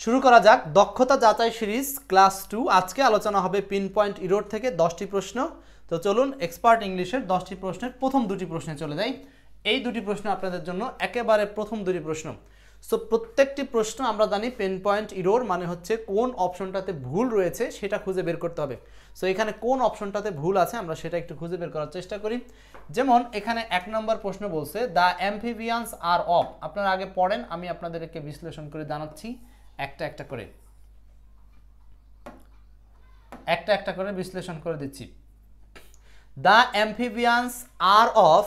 শুরু করা যাক দক্ষতা যাচাই সিরিজ ক্লাস 2। আজকে আলোচনা হবে পিন পয়েন্ট ইরোড থেকে 10টি প্রশ্ন। তো চলুন এক্সপার্ট ইংলিশের 10টি প্রশ্নের প্রথম দুটি প্রশ্নে চলে যাই। এই দুটি প্রশ্ন আপনাদের জন্য একেবারে প্রথম দুটি প্রশ্ন। সো প্রত্যেকটি প্রশ্ন আমরা জানি পিন পয়েন্ট ইরোর মানে হচ্ছে কোন অপশনটাতে ভুল রয়েছে সেটা খুঁজে বের করতে হবে। সো এখানে কোন অপশনটাতে ভুল আছে আমরা সেটা একটু খুঁজে বের করার চেষ্টা করি। যেমন এখানে 1 নম্বর প্রশ্ন বলছে দ্য অ্যাম্ফিবিয়ান্স আর অফ। আপনারা আগে পড়েন, আমি আপনাদেরকে বিশ্লেষণ করে জানাচ্ছি একটা একটা করে বিশ্লেষণ করে দিচ্ছি। The amphibians are of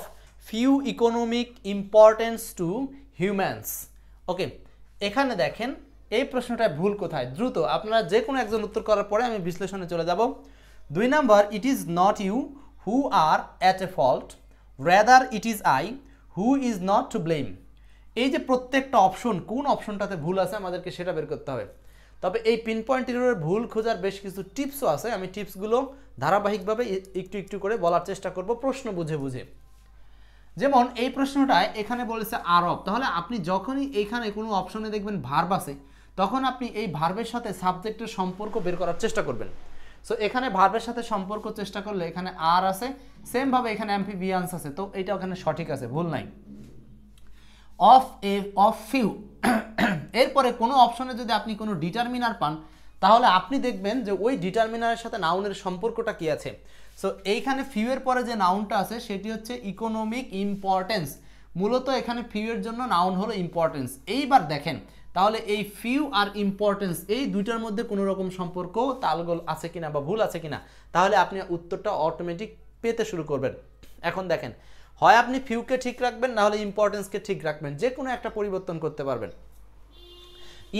few economic importance to humans. Okay, এখানে দেখেন এই প্রশ্নটায় ভুল কোথায়। দ্রুত আপনারা যে কোনো একজন উত্তর করার পরে আমি বিশ্লেষণে চলে যাব। 2 number, it is not you who are at a fault, rather it is I who is not to blame. এই যে প্রত্যেকটা অপশন, কোন অপশনটাতে ভুল আছে আমাদেরকে সেটা বের করতে হবে। তবে এই পিন পয়েন্ট ইরোরের ভুল খোঁজার বেশ কিছু টিপসও আছে। আমি টিপসগুলো ধারাবাহিকভাবে একটু করে বলার চেষ্টা করব প্রশ্ন বুঝে বুঝে। যেমন এই প্রশ্নটায় এখানে বলেছে আরব, তাহলে আপনি যখনই এখানে কোনো অপশনে দেখবেন ভার্ব আছে তখন আপনি এই ভার্বের সাথে সাবজেক্টের সম্পর্ক বের করার চেষ্টা করবেন। সো এখানে ভার্বের সাথে সম্পর্ক চেষ্টা করলে এখানে আর আছে, সেমভাবে এখানে অ্যাম্ফিবিয়ান্স আছে, তো এইটা ওখানে সঠিক আছে, ভুল নাই। অফ ফিউ এরপরে কোনো অপশনে যদি আপনি কোনো ডিটারমিনার পান তাহলে আপনি দেখবেন যে ওই ডিটারমিনারের সাথে নাউনের সম্পর্কটা কি আছে। সো এইখানে ফিউয়ের পরে যে নাউনটা আছে সেটি হচ্ছে ইকোনমিক ইম্পর্টেন্স। মূলত এখানে ফিউয়ের জন্য নাউন হলো ইম্পর্টেন্স। এইবার দেখেন তাহলে এই ফিউ আর ইম্পর্টেন্স এই দুইটার মধ্যে কোনো রকম সম্পর্ক তালগোল আছে কিনা বা ভুল আছে কিনা, তাহলে আপনি উত্তরটা অটোমেটিক পেতে শুরু করবেন। এখন দেখেন, হয় আপনি ফিউকে ঠিক রাখবেন না হলে ইম্পর্টেন্সকে ঠিক রাখবেন, যে কোনো একটা পরিবর্তন করতে পারবেন।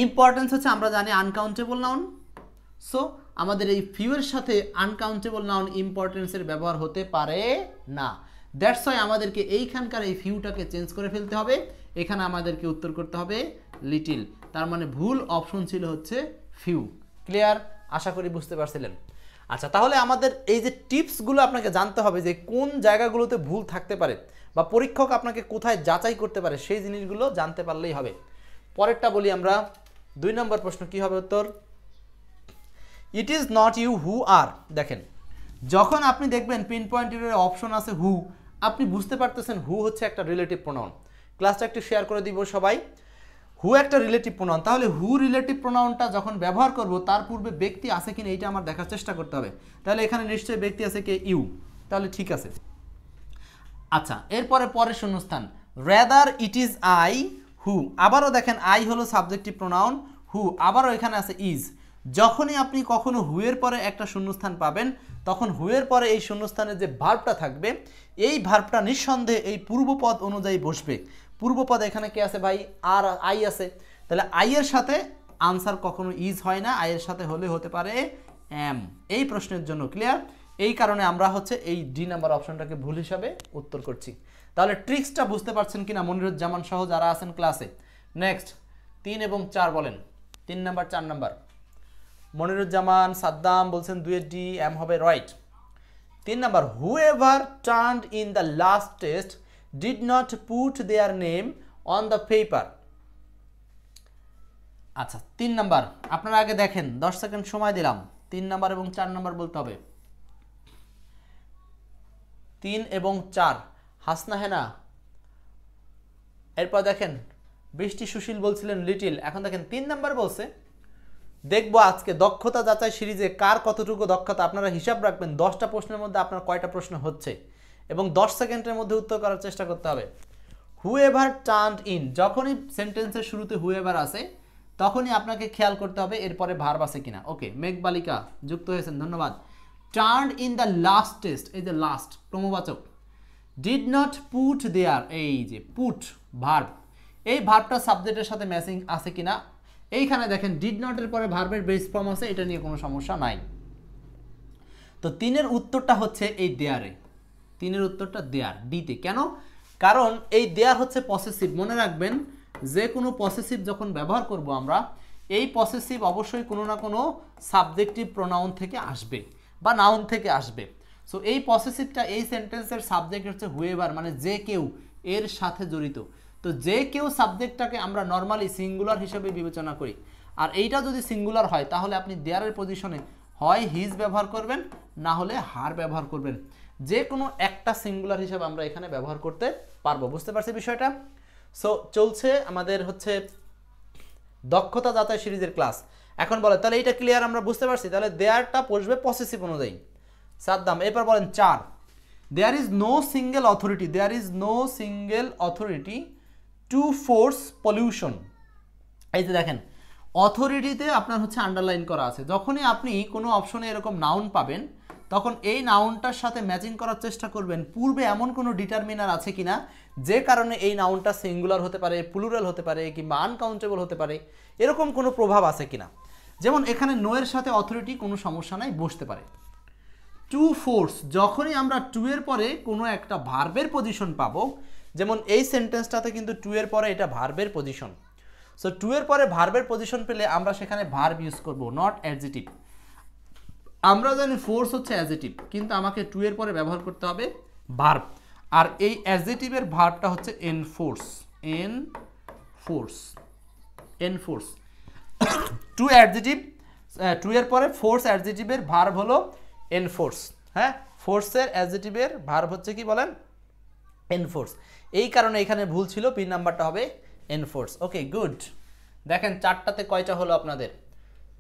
ইম্পর্টেন্স হচ্ছে আমরা জানি আনকাউন্টেবল নাউন। সো আমাদের এই ফিউয়ের সাথে আনকাউন্টেবল নাউন ইম্পর্টেন্সের ব্যবহার হতে পারে না। দ্যাটস ওয়াই আমাদেরকে এইখানকার এই ফিউটাকে চেঞ্জ করে ফেলতে হবে। এখানে আমাদেরকে উত্তর করতে হবে লিটিল। তার মানে ভুল অপশন ছিল হচ্ছে ফিউ। ক্লিয়ার? আশা করি বুঝতে পারছিলেন। আচ্ছা, তাহলে আমাদের এই যে টিপসগুলো আপনাকে জানতে হবে যে কোন জায়গাগুলোতে ভুল থাকতে পারে বা পরীক্ষক আপনাকে কোথায় যাচাই করতে পারে, সেই জিনিসগুলো জানতে পারলেই হবে। পরেরটা বলি আমরা। 2 নম্বর প্রশ্ন কি হবে উত্তর? It is not you who are. দেখেন যখন আপনি দেখবেন পিন পয়েন্টের অপশন আছে হু, আপনি বুঝতে পারতেছেন হু হচ্ছে একটা রিলেটিভ প্রোনাউন। ক্লাসটা একটু শেয়ার করে দিব সবাই। হু একটা রিলেটিভ প্রোনাউন, তাহলে হু রিলেটিভ প্রোনাউনটা যখন ব্যবহার করব তার পূর্বে ব্যক্তি আছে কিনা এইটা আমার দেখার চেষ্টা করতে হবে। তাহলে এখানে নিশ্চয়ই ব্যক্তি আছে কে? ইউ, তাহলে ঠিক আছে। আচ্ছা, এরপরে পরের শূন্যস্থান রাদার ইট ইজ আই হু। আবারও দেখেন আই হলো সাবজেক্টিভ প্রোনাউন, হু আবারও এখানে আছে ইজ। যখনই আপনি কখনো হুয়ের পরে একটা শূন্যস্থান পাবেন তখন হুয়ের পরে এই শূন্যস্থানে যে ভার্বটা থাকবে এই ভার্বটা নিঃসন্দেহে এই পূর্বপদ অনুযায়ী বসবে। পূর্বপদ এখানে কে আছে ভাই? আর আই আছে। তাহলে আই এর সাথে আনসার কখনো ইজ হয় না, আই এর সাথে হলে হতে পারে এম। এই প্রশ্নের জন্য ক্লিয়ার? এই কারণে আমরা হচ্ছে এই ডি নাম্বার অপশনটাকে ভুল হিসাবে উত্তর করছি। তাহলে ট্রিক্সটা বুঝতে পারছেন কিনা মনিরুজ্জামান সহ যারা আছেন ক্লাসে? নেক্সট 3 এবং 4 বলেন। 3 নাম্বার 4 নাম্বার মনিরুজ্জামান সাদ্দাম বলছেন 2 এর ডি, এম হবে right. 3 number whoever turned in the last test did not put there name on the paper. আচ্ছা, 3 নাম্বার আপনারা আগে দেখেন, 10 সেকেন্ড সময় দিলাম। 3 নাম্বার এবং 4 নাম্বার বলতে হবে। 3 এবং 4 হাসনা হেনা। এরপর দেখেন বৃষ্টি সুশীল বলছিলেন লিটিল। এখন দেখেন 3 নাম্বার বলছে দেখবো আজকে দক্ষতা যাচাই সিরিজে কার কতটুকু দক্ষতা। আপনারা হিসাব রাখবেন 10টা প্রশ্নের মধ্যে আপনার কয়টা প্রশ্ন হচ্ছে এবং 10 সেকেন্ডের মধ্যে উত্তর করার চেষ্টা করতে হবে। হুএভার টার্নড ইন, যখনই সেন্টেন্সের শুরুতে হুএভার আসে তখনই আপনাকে খেয়াল করতে হবে এরপরে ভার্ব আছে কিনা। ওকে, মেঘবালিকা যুক্ত হয়েছেন, ধন্যবাদ। Turned in the last test, এই যে লাস্ট ক্রমবাচক। ডিড নট পুট দেয়ার, এই যে পুট ভার্ব, এই ভার্বটা সাবজেক্টের সাথে ম্যাচিং আছে কিনা। এইখানে দেখেন ডিড নটের পরে ভার্বের বেস ফর্ম আছে, এটা নিয়ে কোনো সমস্যা নাই। তো 3 এর উত্তরটা হচ্ছে এই দেয়ারে। 3 এর উত্তরটা দেয়ার, ডিতে। কেন? কারণ এই দেয়ার হচ্ছে পসেসিভ। মনে রাখবেন যে কোনো পসেসিভ যখন ব্যবহার করব আমরা, এই পসেসিভ অবশ্যই কোনো না কোনো সাবজেক্টিভ প্রোনাউন থেকে আসবে বা নাউন থেকে আসবে। সো এই পসেসিভটা এই সেন্টেন্সের সাবজেক্ট হচ্ছে হুএভার, মানে যে কেউ এর সাথে জড়িত। তো যে কেউ সাবজেক্টটাকে আমরা নর্মালি সিঙ্গুলার হিসেবে বিবেচনা করি। আর এইটা যদি সিঙ্গুলার হয় তাহলে আপনি দেয়ারের পজিশনে হয় হিজ ব্যবহার করবেন, না হলে হার ব্যবহার করবেন। যে কোনো একটা সিঙ্গুলার হিসাবে আমরা এখানে ব্যবহার করতে পারবো। বুঝতে পারছি বিষয়টা? সো চলছে আমাদের হচ্ছে দক্ষতা যাচাই সিরিজের ক্লাস। এখন বলে তাহলে এইটা ক্লিয়ার, আমরা বুঝতে পারছি। তাহলে দেয়ারটা বসবে পসেসিভ অনুযায়ী। সাদ্দাম, এরপর বলেন 4, there is no single authority, there is no single authority to force pollution. এই যে দেখেন, অথরিটিতে আপনার হচ্ছে আন্ডারলাইন করা আছে। যখনই আপনি কোনো অপশনে এরকম নাউন পাবেন, তখন এই নাউনটার সাথে ম্যাচিং করার চেষ্টা করবেন পূর্বে এমন কোনো ডিটারমিনার আছে কিনা যে কারণে এই নাউনটা সিঙ্গুলার হতে পারে, প্লুরাল হতে পারে, কিংবা আনকাউন্টেবল হতে পারে, এরকম কোনো প্রভাব আছে কিনা। যেমন এখানে নো এর সাথে অথরিটি কোনো সমস্যা নাই, বসতে পারে। টু ফোর্স, যখনই আমরা টু এর পরে কোনো একটা ভার্বের পজিশন পাবো, যেমন এই সেন্টেন্সটাতে কিন্তু টু এর পরে এটা ভার্বের পজিশন। সো টু এর পরে ভার্বের পজিশন পেলে আমরা সেখানে ভার্ব ইউজ করব, নট অ্যাডজেটিভ। আমরা জানি ফোর্স হচ্ছে অ্যাডজেটিভ, কিন্তু আমাকে টু এর পরে ব্যবহার করতে হবে ভার্ব। আর এই অ্যাডজেটিভের ভার্বটা হচ্ছে enforce, enforce, enforce. To adjective, to এর পরে ফোর্স অ্যাডজেটিভের ভার্ব হলো এনফোর্স। হ্যাঁ, ফোর্সের অ্যাডজেটিভের ভার্ব হচ্ছে কি বলেন? এনফোর্স। এই কারণে এখানে ভুল ছিল, পি নাম্বারটা হবে এনফোর্স। ওকে, গুড। দেখেন 4টাতে কয়টা হলো আপনাদের?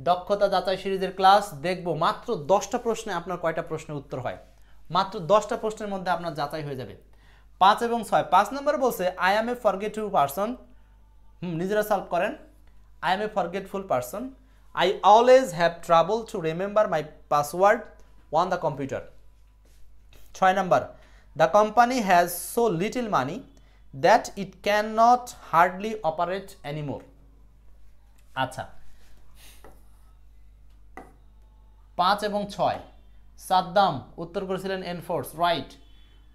দক্ষতা যাচাই সিরিজের ক্লাস দেখবো মাত্র 10টা প্রশ্নে আপনার কয়টা প্রশ্নের উত্তর হয়? মাত্র 10টা প্রশ্নের মধ্যে আপনার যাচাই হয়ে যাবে। 5 এবং 6। 5 নম্বরে বলছে I am A forgetful person. নিজেরা সলভ করেন। I am A forgetful person. I always have trouble to remember my password on the computer. 6 number, the company has so little money that it can not hardly operate anymore. আচ্ছা, 5 এবং 6 সাদ্দাম উত্তর করেছিলেন enforce, right.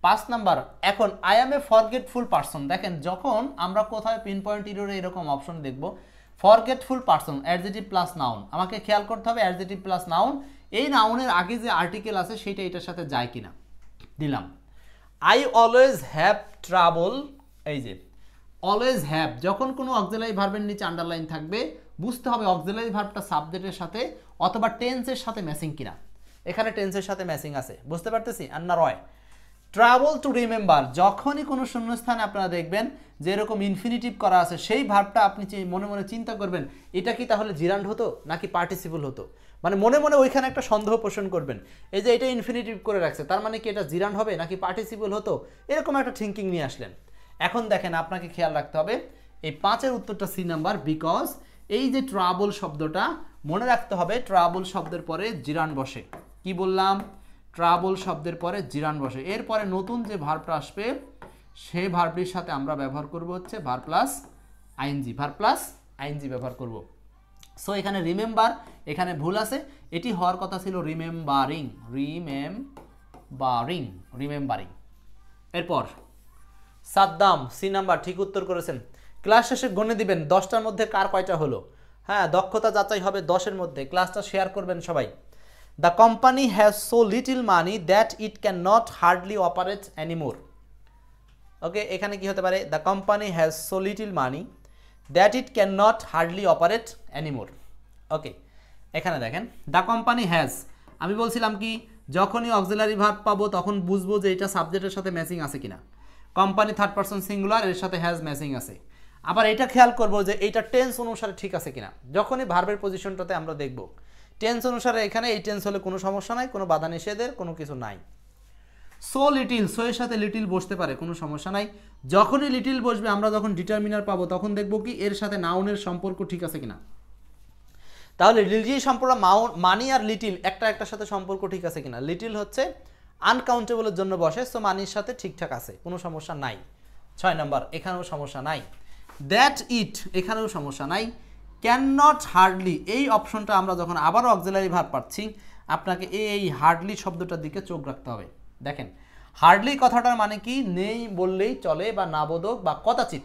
5 number, এখন I am A forgetful person. দেখেন যখন আমরা কোথায় pin point ইরোরে এরকম অপশন দেখব, forgetful person adjective plus noun, আমাকে খেয়াল করতে হবে অ্যাডজেটিভ প্লাস নাউন, এই নাউনের আগে যে আর্টিকেল আছে সেটা এটার সাথে যায় কিনা। দিলাম। আই অলওয়েজ হ্যাভ ট্রাবল, এই যে অলওয়েজ হ্যাভ, যখন কোনো অক্সিলারি ভার্বের নিচে আন্ডারলাইন থাকবে বুঝতে হবে অক্সিলারি ভার্বটা সাবজেক্টের সাথে অথবা টেন্সের সাথে ম্যাচিং কিনা। এখানে টেন্সের সাথে ম্যাচিং আছে, বুঝতে পারতেছি। আর না রয়, ট্রাভেল টু রিমেম্বার, যখনই কোনো শূন্যস্থানে আপনারা দেখবেন যে এরকম ইনফিনিটিভ করা আছে, সেই ভার্বটা আপনি মনে মনে চিন্তা করবেন এটা কি তাহলে জিরান্ড হতো নাকি পার্টিসিপল হতো। মানে মনে মনে ওইখানে একটা সন্দেহ পোষণ করবেন, এই যে এটা ইনফিনিটিভ করে রাখছে তার মানে কি এটা জিরান্ড হবে নাকি পার্টিসিপল হতো, এরকম একটা থিঙ্কিং নিয়ে আসলেন। এখন দেখেন আপনাকে খেয়াল রাখতে হবে এই 5-এর উত্তরটা সি নাম্বার, বিকজ এই যে ট্রাবল শব্দটা মনে রাখতে হবে, ট্রাবল শব্দের পরে জিরান্ড বসে। কি বললাম? ট্রাবল শব্দের পরে জিরান বসে। এরপরে নতুন যে ভার্বটা আসবে সেই ভার্বটির সাথে আমরা ব্যবহার করব হচ্ছে verb plus ING, verb plus ING ব্যবহার করব। সো এখানে রিমেম্বার, এখানে ভুল আছে, এটি হওয়ার কথা ছিল রিমেম্বারিং, রিমেম্বারিং, রিমেম্বারিং। এরপর সাদ্দাম সি নাম্বার ঠিক উত্তর করেছেন। ক্লাস শেষে গণে দিবেন 10টার মধ্যে কার কয়টা হলো। হ্যাঁ, দক্ষতা যাচাই হবে 10-এর মধ্যে। ক্লাসটা শেয়ার করবেন সবাই। The company has so little money that it cannot hardly operate anymore. Okay, এখানে কি হতে পারে? The company has so little money that it cannot hardly operate anymore. Okay, এখানে দেখেন the company has, আমি বলছিলাম কি যখনই অক্সিলারি ভার্ব পাবো তখন বুঝবো যে এটা সাবজেক্টের সাথে ম্যাচিং আছে কিনা। কোম্পানি থার্ড পারসন সিঙ্গুলার, এর সাথে হ্যাজ ম্যাচিং আছে। আবার এটা খেয়াল করবো যে এটা টেন্স অনুসারে ঠিক আছে কিনা। যখনই ভার্বের পজিশনটাতে আমরা দেখব টেন্স অনুসারে এখানে এই টেন্স হলে কোনো সমস্যা নাই, কোনো বাধা নিষেধের কোনো কিছু নাই। সো লিটিল, সো এর সাথে লিটিল বসতে পারে, কোনো সমস্যা নাই। যখনই লিটিল বসবে আমরা যখন ডিটারমিনার পাবো তখন দেখব কি এর সাথে নাউনের সম্পর্ক ঠিক আছে কিনা। তাহলে লিটিল সম্পর্ক মানি আর লিটিল একটার সাথে সম্পর্ক ঠিক আছে কিনা। লিটিল হচ্ছে আনকাউন্টেবলের জন্য বসে, সো মানির সাথে ঠিকঠাক আছে, কোনো সমস্যা নাই। 6 নম্বর, এখানেও সমস্যা নাই। দ্যাট ইট, এখানেও সমস্যা নাই। ক্যান নট হার্ডলি, এই অপশনটা আমরা যখন আবারও অক্সিলারি ভার্ব পাচ্ছি আপনাকে এই হার্ডলি শব্দটার দিকে চোখ রাখতে হবে। দেখেন হার্ডলি কথাটার মানে কি, নেই বললেই চলে বা না বোধক বা কদাচিৎ।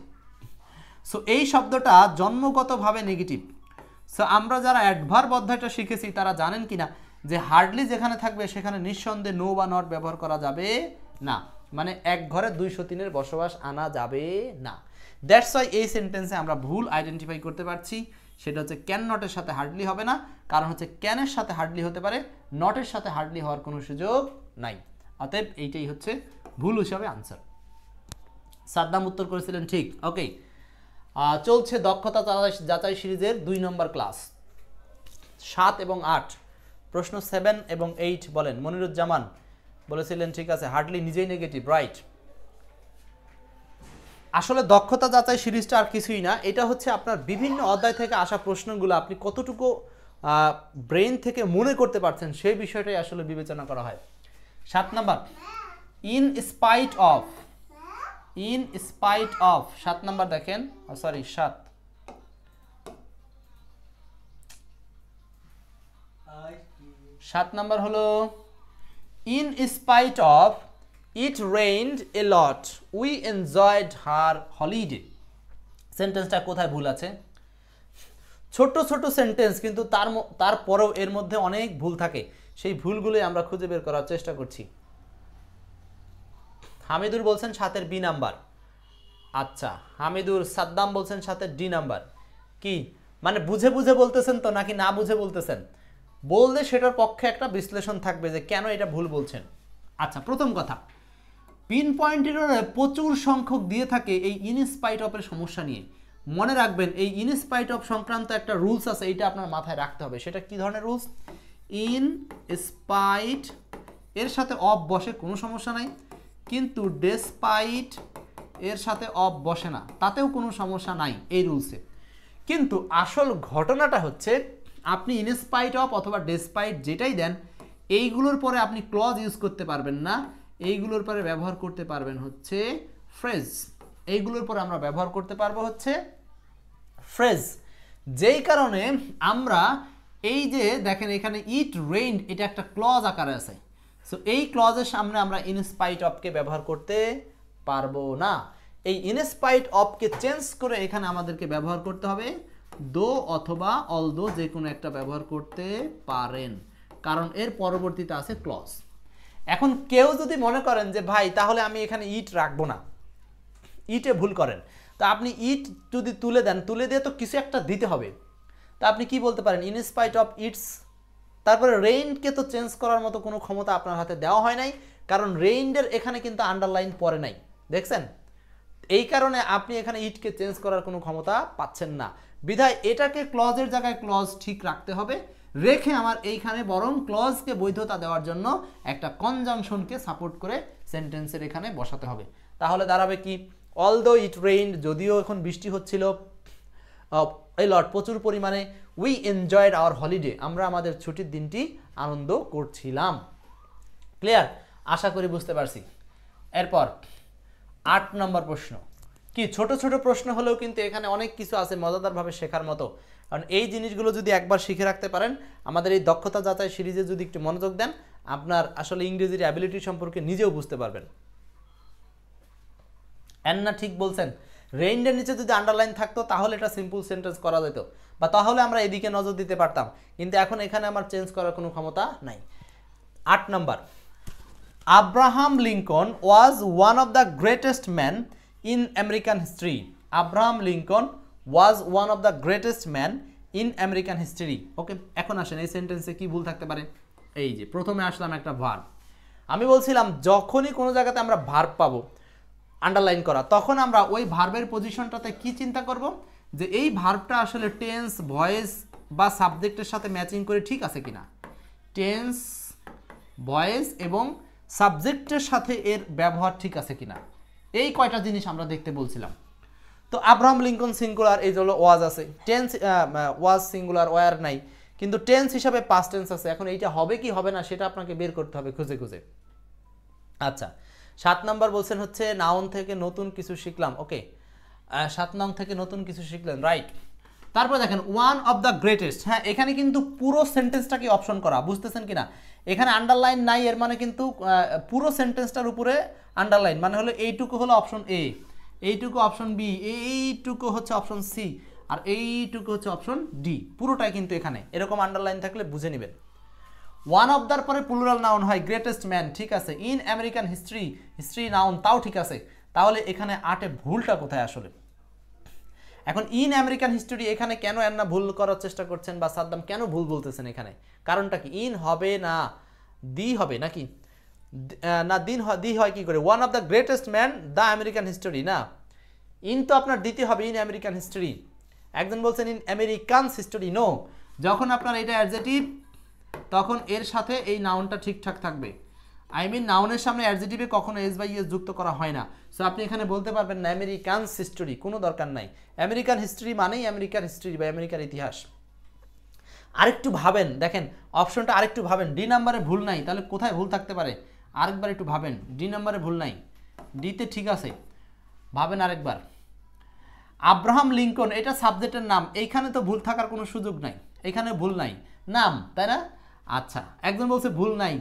সো এই শব্দটা জন্মগতভাবে নেগেটিভ। সো আমরা যারা অ্যাডভার্ব অধ্যায়টা শিখেছি তারা জানেন কিনা যে হার্ডলি যেখানে থাকবে সেখানে নিঃসন্দেহে নো বা নট ব্যবহার করা যাবে না, মানে এক ঘরে 203-এর বসবাস আনা যাবে না। দ্যাটস ওয়াই এই সেন্টেন্সে আমরা ভুল আইডেন্টিফাই করতে পারছি। সেটা হচ্ছে ক্যান নটের সাথে হার্ডলি হবে না, কারণ হচ্ছে ক্যানের সাথে হার্ডলি হতে পারে, নটের সাথে হার্ডলি হওয়ার কোনো সুযোগ নাই। অতএব এইটাই হচ্ছে ভুল হিসাবে আনসার। সাদ্দাম উত্তর করেছিলেন ঠিক। ওকে, চলছে দক্ষতা যাচাই সিরিজের 2 নম্বর ক্লাস, 7 এবং 8। প্রশ্ন 7 এবং 8 বলেন। মনিরুজ্জামান বলেছিলেন ঠিক আছে, হার্ডলি নিজেই নেগেটিভ, রাইট। আসলে দক্ষতা যাচাই সিরিজটা আর কিছুই না, এটা হচ্ছে আপনার বিভিন্ন অধ্যায় থেকে আসা প্রশ্নগুলো আপনি কতটুকু ব্রেন থেকে মনে করতে পারছেন সেই বিষয়টাই আসলে বিবেচনা করা হয়। 7 number, in spite of, 7 number দেখেন, সরি 7 নাম্বার হলো in spite of it rained A lot we enjoyed her holiday. সেন্টেন্সটা কোথায় ভুল আছে? ছোট ছোট সেন্টেন্স, কিন্তু তারপরেও এর মধ্যে অনেক ভুল থাকে, সেই ভুলগুলোই আমরা খুঁজে বের করার চেষ্টা করছি। হামিদুর বলছেন 7-এর বি নাম্বার। আচ্ছা হামিদুর, সাদ্দাম বলছেন 7-এর ডি নাম্বার। কি মানে বুঝে বুঝে বলতেছেন তো নাকি না বুঝে বলতেছেন? বললে সেটার পক্ষে একটা বিশ্লেষণ থাকবে যে কেন এটা ভুল বলছেন। আচ্ছা, প্রথম কথা, পিন পয়েন্ট এররে প্রচুর সংখ্যক দিয়ে থাকে এই ইনস্পাইট অফের সমস্যা নিয়ে। মনে রাখবেন এই ইনস্পাইট অফ সংক্রান্ত একটা রুলস আছে, এইটা আপনার মাথায় রাখতে হবে। সেটা কি ধরনের রুলস? ইন স্পাইট এর সাথে অফ বসে কোনো সমস্যা নাই, কিন্তু ডেসপাইট এর সাথে অফ বসে না, তাতেও কোনো সমস্যা নাই এই রুলসে। কিন্তু আসল ঘটনাটা হচ্ছে আপনি ইনস্পাইট অফ অথবা ডেসপাইট যেটাই দেন, এইগুলোর পরে আপনি ক্লজ ইউজ করতে পারবেন না, এইগুলোর পরে ব্যবহার করতে পারবেন হচ্ছে ফ্রেজ। এইগুলোর পরে আমরা ব্যবহার করতে পারবো হচ্ছে ফ্রেজ। যেই কারণে আমরা এই যে দেখেন এখানে ইট রেইনড, এটা একটা ক্লজ আকারে আছে। সো এই ক্লজের সামনে আমরা ইনস্পাইট অফকে ব্যবহার করতে পারবো না। এই ইনস্পাইট অফকে চেঞ্জ করে এখানে আমাদেরকে ব্যবহার করতে হবে দো অথবা অলদো, যে কোনো একটা ব্যবহার করতে পারেন, কারণ এর পরবর্তীতে আছে ক্লজ। এখন কেউ যদি মনে করেন যে ভাই তাহলে আমি এখানে ইট রাখবো না, ইটে ভুল করেন, তো আপনি ইট যদি তুলে দেন, তুলে দিয়ে তো কিছু একটা দিতে হবে, তা আপনি কি বলতে পারেন? ইনস্পাইট অফ ইটস, তারপরে রেইনকে তো চেঞ্জ করার মতো কোনো ক্ষমতা আপনার হাতে দেওয়া হয় নাই, কারণ রেইনডের এখানে কিন্তু আন্ডারলাইন পড়ে নাই, দেখছেন? এই কারণে আপনি এখানে ইটকে চেঞ্জ করার কোনো ক্ষমতা পাচ্ছেন না। বিধায় এটাকে ক্লজের জায়গায় ক্লজ ঠিক রাখতে হবে, রেখে আমার এইখানে বরং ক্লজকে বৈধতা দেওয়ার জন্য একটা কনজাংশনকে সাপোর্ট করে সেন্টেন্সের এখানে বসাতে হবে। তাহলে দাঁড়াবে কি? অলদো ইট রেইনড, যদিও এখন বৃষ্টি হচ্ছিল, এ লট প্রচুর পরিমাণে, উই এনজয়েড আওয়ার হলিডে, আমরা আমাদের ছুটির দিনটি আনন্দ করছিলাম। ক্লিয়ার? আশা করি বুঝতে পারছি। এরপর 8 নম্বর প্রশ্ন। কি ছোট ছোট প্রশ্ন হলেও কিন্তু এখানে অনেক কিছু আছে মজাদারভাবে শেখার মতো, কারণ এই জিনিসগুলো যদি একবার শিখে রাখতে পারেন, আমাদের এই দক্ষতা যাচাই সিরিজে যদি একটু মনোযোগ দেন, আপনার আসলে ইংরেজির অ্যাবিলিটি সম্পর্কে নিজেও বুঝতে পারবেন। অ্যান্না ঠিক বলছেন, রেইনডের নিচে যদি আন্ডারলাইন থাকতো তাহলে এটা সিম্পল সেন্টেন্স করা যেত, বা তাহলে আমরা এদিকে নজর দিতে পারতাম, কিন্তু এখন এখানে আমার চেঞ্জ করার কোনো ক্ষমতা নাই। 8 number, Abraham Lincoln was one of the greatest man in American history. Abraham Lincoln was one of the greatest man in American history. Okay, এখন আসেন এই সেন্টেন্সে কি ভুল থাকতে পারে। এই যে প্রথমে আসলাম একটা ভার্ব, আমি বলছিলাম যখনই কোনো জায়গাতে আমরা ভার্ব পাবো আন্ডারলাইন করা, তখন আমরা ওই ভার্বের পজিশনটাতে কি চিন্তা করব, যে এই ভার্বটা আসলে টেন্স, ভয়েস বা সাবজেক্টের সাথে ম্যাচিং করে ঠিক আছে কিনা। টেন্স, ভয়েস এবং সাবজেক্টের সাথে এর ব্যবহার ঠিক আছে কিনা, এই কয়টা জিনিস আমরা দেখতে বলছিলাম। তো আব্রাহাম লিঙ্কন সিঙ্গুলার, এই হলো ওয়াজ আছে, টেন্স ওয়াজ সিঙ্গুলার, ওয়ার নাই, কিন্তু টেন্স হিসাবে পাস্ট টেন্স আছে। এখন এইটা হবে কি হবে না সেটা আপনাকে বের করতে হবে খুঁজে খুঁজে। আচ্ছা, 7 নাম্বার বলছেন হচ্ছে নাউন থেকে নতুন কিছু শিখলাম। ওকে, 7 নাউন থেকে নতুন কিছু শিখলেন, রাইট। তারপর দেখেন ওয়ান অফ দ্য গ্রেটেস্ট। হ্যাঁ, এখানে কিন্তু পুরো সেন্টেন্সটাকে অপশন করা, বুঝতেছেন কিনা? এখানে আন্ডারলাইন নাই, এর মানে কিন্তু পুরো সেন্টেন্সটার উপরে আন্ডারলাইন, মানে হলো এইটুকু হলো অপশন এ, এইটুকু অপশন বি, এইটুকু হচ্ছে অপশন সি, আর এইটুকু হচ্ছে অপশন ডি। পুরোটাই কিন্তু এখানে এরকম আন্ডারলাইন থাকলে বুঝে নেবেন। ওয়ান অফ দ্যার পরে প্লুরাল নাউন হয়, গ্রেটেস্ট ম্যান, ঠিক আছে। In American history, history noun, তাও ঠিক আছে। তাহলে এখানে 8-এ ভুলটা কোথায় আসলে? এখন ইন আমেরিকান হিস্টোরি এখানে কেন এন্না ভুল করার চেষ্টা করছেন বা সাদ্দাম কেন ভুল বলতেছেন এখানে, কারণটা কি? ইন হবে না দি হবে নাকি? না দি হয় কি করে? One of the greatest man the American history, না ইন তো আপনার দিতে হবে ইন আমেরিকান হিস্টোরি। একজন বলছেন ইন আমেরিকানস হিস্টোরি, নো। যখন আপনার এটা অ্যাডজেটিভ তখন এর সাথে এই নাউনটা ঠিকঠাক থাকবে। আই মিন নাউনের সামনে অ্যাডজেটিভে কখনো এস বাই এস যুক্ত করা হয় না। সো আপনি এখানে বলতে পারবেন না আমেরিকানস হিস্টোরি, কোনো দরকার নাই। আমেরিকান হিস্ট্রি মানেই আমেরিকার হিস্ট্রি বা আমেরিকার ইতিহাস। আরেকটু ভাবেন, দেখেন অপশনটা আরেকটু ভাবেন, ডি নাম্বারে ভুল নাই, তাহলে কোথায় ভুল থাকতে পারে? আরেকবার একটু ভাবেন, ডি নাম্বারে ভুল নাই, ডিতে ঠিক আছে, ভাবেন আরেকবার। আব্রাহাম লিঙ্কন এটা সাবজেক্টের নাম, এইখানে তো ভুল থাকার কোনো সুযোগ নাই, এখানে ভুল নাই, নাম, তাই না? আচ্ছা, একজন বলছে ভুল নাই,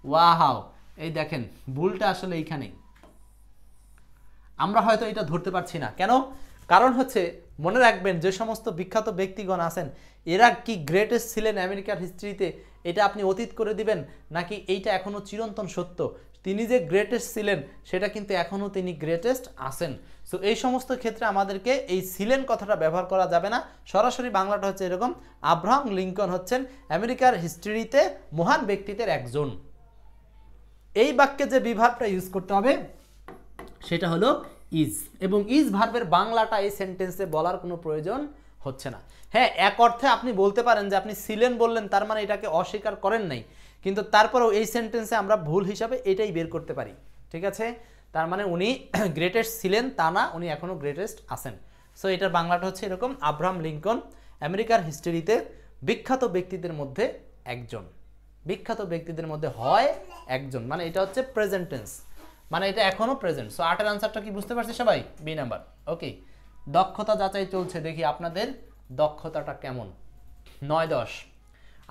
ওয়াও, এই দেখেন ভুলটা আসলে এইখানে। আমরা হয়তো এটা ধরতে পারছি না, কেন? কারণ হচ্ছে মনে রাখবেন যে সমস্ত বিখ্যাত ব্যক্তিগণ আছেন এরা কি গ্রেটেস্ট ছিলেন আমেরিকার হিস্ট্রিতে, এটা আপনি অতীত করে দিবেন নাকি এইটা এখনও চিরন্তন সত্য? তিনি যে গ্রেটেস্ট ছিলেন সেটা কিন্তু এখনও তিনি গ্রেটেস্ট আছেন। সো এই সমস্ত ক্ষেত্রে আমাদেরকে এই ছিলেন কথাটা ব্যবহার করা যাবে না, সরাসরি বাংলাটা হচ্ছে এরকম, আব্রাহাম লিঙ্কন হচ্ছেন আমেরিকার হিস্ট্রিতে মহান ব্যক্তিত্বের একজন। এই বাক্যে যে বিভাগটা ইউজ করতে হবে সেটা হলো ইজ, এবং ইজ ভার্বের বাংলাটা এই সেন্টেন্সে বলার কোনো প্রয়োজন হচ্ছে না। হ্যাঁ, এক অর্থে আপনি বলতে পারেন যে আপনি ছিলেন বললেন তার মানে এটাকে অস্বীকার করেন নাই, কিন্তু তারপরেও এই সেন্টেন্সে আমরা ভুল হিসাবে এটাই বের করতে পারি, ঠিক আছে? তার মানে উনি গ্রেটেস্ট ছিলেন তা না, উনি এখনও গ্রেটেস্ট আছেন। সো এটার বাংলাটা হচ্ছে এরকম, আব্রাহাম লিঙ্কন আমেরিকার হিস্ট্রিতে বিখ্যাত ব্যক্তিদের মধ্যে একজন, বিখ্যাত ব্যক্তিদের মধ্যে হয় একজন, মানে এটা হচ্ছে প্রেজেন্ট টেন্স, মানে এটা এখনো প্রেজেন্ট। সো 8 এর আনসারটা কি বুঝতে পারছি সবাই? B number. ওকে, দক্ষতা যাচাই চলছে, দেখি আপনাদের দক্ষতাটা কেমন। 9-10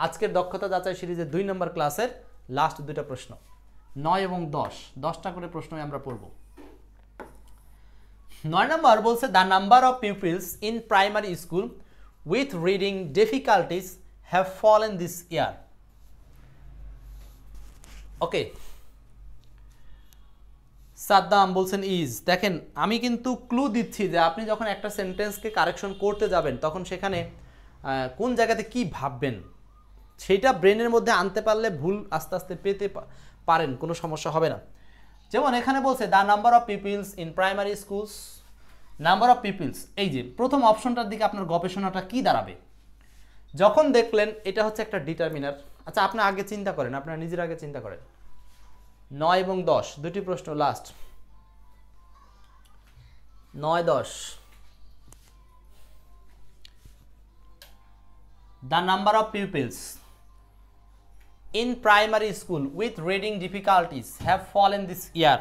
আজকের দক্ষতা যাচাই সিরিজের 2 নম্বর ক্লাসের লাস্ট 2টা প্রশ্ন, 9 এবং 10, 10টা করে প্রশ্নই আমরা পড়ব। 9 নম্বর বলছে the number of peoples in primary school with reading difficulties have fallen this year. Okay, Saddam বলছেন ইজ। দেখেন আমি কিন্তু ক্লু দিচ্ছি যে আপনি যখন একটা সেন্টেন্সকে কারেকশন করতে যাবেন তখন সেখানে কোন জায়গাতে কি ভাববেন সেটা ব্রেনের মধ্যে আনতে পারলে ভুল আস্তে আস্তে পেতে পারেন, কোনো সমস্যা হবে না। যেমন এখানে বলছে the number of peoples in primary schools, number of peoples, এই যে প্রথম অপশনটার দিকে আপনার গবেষণাটা কি দাঁড়াবে? যখন দেখলেন এটা হচ্ছে একটা ডিটারমিনার, আচ্ছা আপনি আগে চিন্তা করেন, আপনারা নিজের আগে চিন্তা করেন। 9 এবং 10 দুটি প্রশ্ন last, 9-10। The number of pupils in primary school with reading difficulties have fallen this year.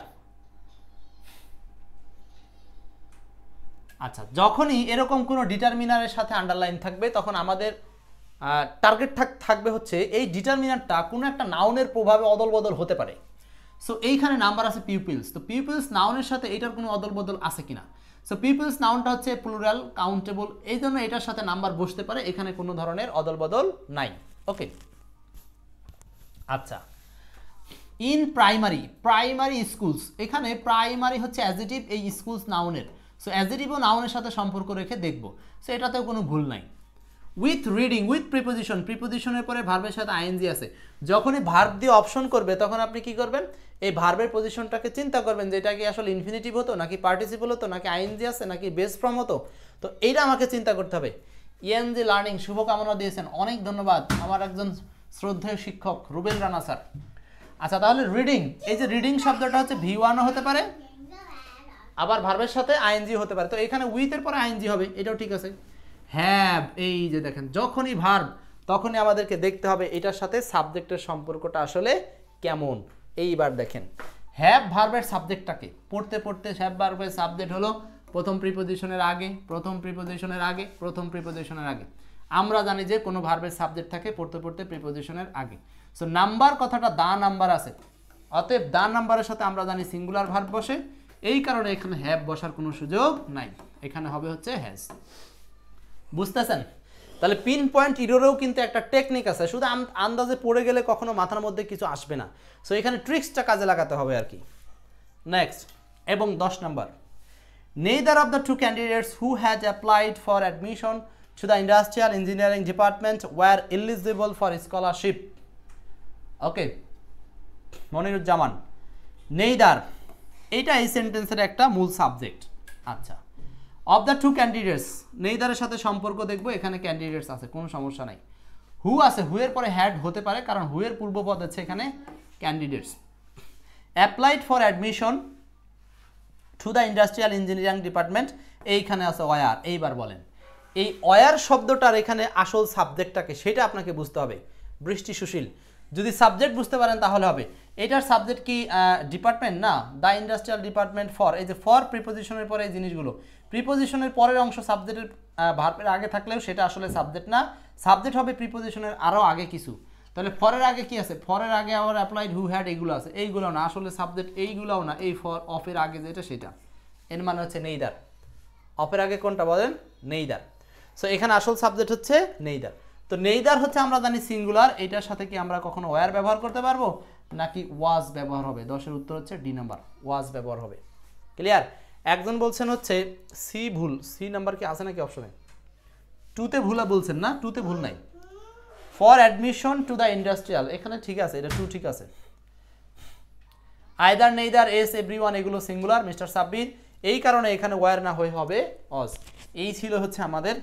আচ্ছা, যখনই এরকম কোনো ডিটারমিনারের সাথে আন্ডারলাইন থাকবে তখন আমাদের টার্গেট থাকবে হচ্ছে এই ডিটারমিনারটা কোনো একটা নাউনের প্রভাবে অদল বদল হতে পারে। সো এইখানে নাম্বার আছে পিপলস, তো পিপলস নাউনের সাথে এটার কোনো অদল বদল আছে কিনা? সো পিপলস নাউনটা হচ্ছে প্লুরাল কাউন্টেবল, এই জন্য এটার সাথে নাম্বার বসতে পারে, এখানে কোনো ধরনের অদল বদল নাই। ওকে, আচ্ছা ইন প্রাইমারি স্কুলস, এখানে প্রাইমারি হচ্ছে অ্যাডজেটিভ, এই স্কুলস নাউনের, সো অ্যাডজেটিভ ও নাউনের সাথে সম্পর্ক রেখে দেখব, সো এটাতেও কোনো ভুল নাই। উইথ রিডিং, উইথ প্রিপোজিশন, প্রিপোজিশনের পরে ভার্বের সাথে আইএনজি আছে, যখনই ভার্ব দিয়ে অপশন করবে তখন আপনি কি করবেন? এই ভার্বের পজিশনটাকে চিন্তা করবেন যে এটা কি আসলে ইনফিনিটিভ হতো নাকি পার্টিসিপল হতো নাকি আইএনজি আছে নাকি বেস ফর্ম হতো, তো এইটা আমাকে চিন্তা করতে হবে। ইএনজি লার্নিং শুভকামনা দিয়েছেন, অনেক ধন্যবাদ আমার একজন শ্রদ্ধেয় শিক্ষক রুবেল রানা স্যার। আচ্ছা তাহলে রিডিং, এই যে রিডিং শব্দটা হচ্ছে V1ও হতে পারে, আবার ভার্বের সাথে আইএনজি হতে পারে, তো এখানে উইথের পরে আইএনজি হবে, এটাও ঠিক আছে। হ্যাভ, এই যে দেখেন যখনই ভার্ব তখনই আমাদেরকে দেখতে হবে এটার সাথে সাবজেক্টের সম্পর্কটা আসলে কেমন। এইবার দেখেন হ্যাভ ভার্বের সাবজেক্টটাকে পড়তে পড়তে হ্যাভ ভার্বের সাবজেক্ট হলো প্রথম প্রিপোজিশনের আগে, প্রথম প্রিপোজিশনের আগে, প্রথম প্রিপোজিশনের আগে। আমরা জানি যে কোনো ভার্বের সাবজেক্ট থাকে পড়তে পড়তে প্রিপোজিশনের আগে। সো নাম্বার কথাটা দা নাম্বার আছে, অতএব দা নাম্বারের সাথে আমরা জানি সিঙ্গুলার ভার্ব বসে, এই কারণে এখানে হ্যাভ বসার কোনো সুযোগ নাই, এখানে হবে হচ্ছে হ্যাজ। বুঝতেছেন? তাহলে পিন পয়েন্ট ইরোরেও কিন্তু একটা টেকনিক আছে, শুধু আন্দাজে পড়ে গেলে কখনো মাথার মধ্যে কিছু আসবে না, সো এখানে ট্রিক্সটা কাজে লাগাতে হবে আর কি। নেক্সট এবং 10 number, neither of the two candidates who had applied for admission to the industrial engineering department were eligible for scholarship. Okay, Moniruzzaman, neither এইটা এই সেন্টেন্সের একটা মূল সাবজেক্ট। আচ্ছা, অফ দ্য টু ক্যান্ডিডেটস, নেইদারের সাথে সম্পর্ক দেখবো, এখানে ক্যান্ডিডেটস আছে, কোনো সমস্যা নাই। হু আছে, হু এর পরে হ্যাড হতে পারে, কারণ হু এর পূর্বপদ আছে এখানে candidates. Applied for admission to the industrial engineering department, এইখানে আছে ওয়ার। এইবার বলেন এই ওয়ার শব্দটার এখানে আসল সাবজেক্টটাকে, সেটা আপনাকে বুঝতে হবে। বৃষ্টি সুশীল, যদি সাবজেক্ট বুঝতে পারেন তাহলে হবে। এটার সাবজেক্ট কি ডিপার্টমেন্ট না, দ্য ইন্ডাস্ট্রিয়াল ডিপার্টমেন্ট ফর, এই যে ফর প্রিপোজিশনের পরে এই জিনিসগুলো, প্রিপোজিশনের পরের অংশ সাবজেক্টের ভার্বের আগে থাকলেও সেটা আসলে সাবজেক্ট না, সাবজেক্ট হবে প্রিপোজিশনের আরও আগে কিছু। তাহলে ফরের আগে কি আছে, ফরের আগে আবার অ্যাপ্লাইড, হু, হ্যাড, এইগুলো আছে, এইগুলো না আসলে সাবজেক্ট, এইগুলোও না, এই ফর অফের আগে যেটা সেটা, এর মানে হচ্ছে নেইদার। অফের আগে কোনটা বলেন, নেইদার। সো এখানে আসল সাবজেক্ট হচ্ছে নেইদার। তো নেইদার হচ্ছে আমরা জানি সিঙ্গুলার, এটার সাথে কি আমরা কখনো ওয়ার ব্যবহার করতে পারবো নাকি ওয়াজ ব্যবহার হবে? 10-এর উত্তর হচ্ছে ডি নাম্বার, ওয়াজ ব্যবহার হবে। ক্লিয়ার? একজন বলছেন হচ্ছে সি ভুল, সি নাম্বার কি আছে নাকি অপশনে? টুতে ভুলা বলছেন না, টুতে ভুল নাই। For admission to the industrial, এখানে ঠিক আছে, এটা টু ঠিক আছে। আইদার, নেইদার, এস, এভরিওয়ান, এগুলো সিঙ্গুলার মিস্টার সাব্বির, এই কারণে এখানে ওয়ার না হয়ে হবে অজ। এই ছিল হচ্ছে আমাদের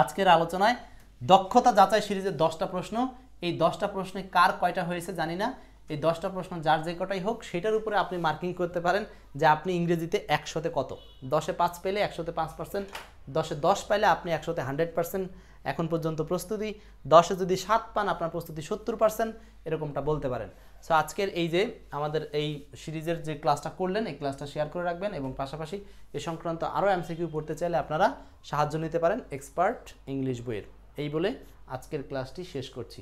আজকের আলোচনায় দক্ষতা যাচাই সিরিজের 10টা প্রশ্ন। এই 10টা প্রশ্নে কার কয়টা হয়েছে জানি না, এই 10টা প্রশ্ন যার যে কটাই হোক সেটার উপরে আপনি মার্কিং করতে পারেন যে আপনি ইংরেজিতে 100-তে কত। 10-এ 5 পেলে 100-তে 5%, 10-এ 10 পাইলে আপনি 100-তে 100% এখন পর্যন্ত প্রস্তুতি, 10-এ যদি 7 পান আপনার প্রস্তুতি 70%, এরকমটা বলতে পারেন। সো আজকের এই যে আমাদের এই সিরিজের যে ক্লাসটা করলেন, এই ক্লাসটা শেয়ার করে রাখবেন, এবং পাশাপাশি এ সংক্রান্ত আরও এমসিকিউ পড়তে চাইলে আপনারা সাহায্য নিতে পারেন এক্সপার্ট ইংলিশ বইয়ের। এই বলে আজকের ক্লাসটি শেষ করছি।